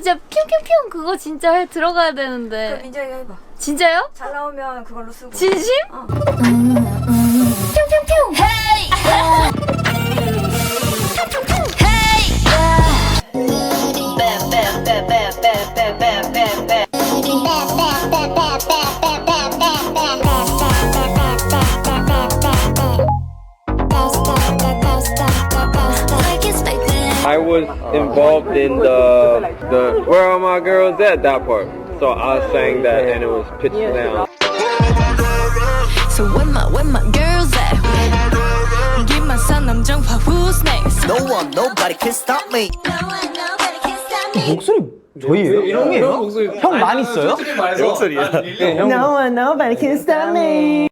진짜 핑핑핑 그거 진짜 들어가야 되는데. 그럼 민정이가 해봐. 진짜요? 잘 나오면 그걸로 쓰고. 진심? 핑핑핑. 헤이. I was involved in the Where Are My Girls At that part. So I sang that and it was pitched down. So when my girls at? Give my son 남정파 who's next? No one, nobody can stop me. 목소리 저희예요? 형이에요? 형 많이 써요? 목소리야. No one, nobody can stop me.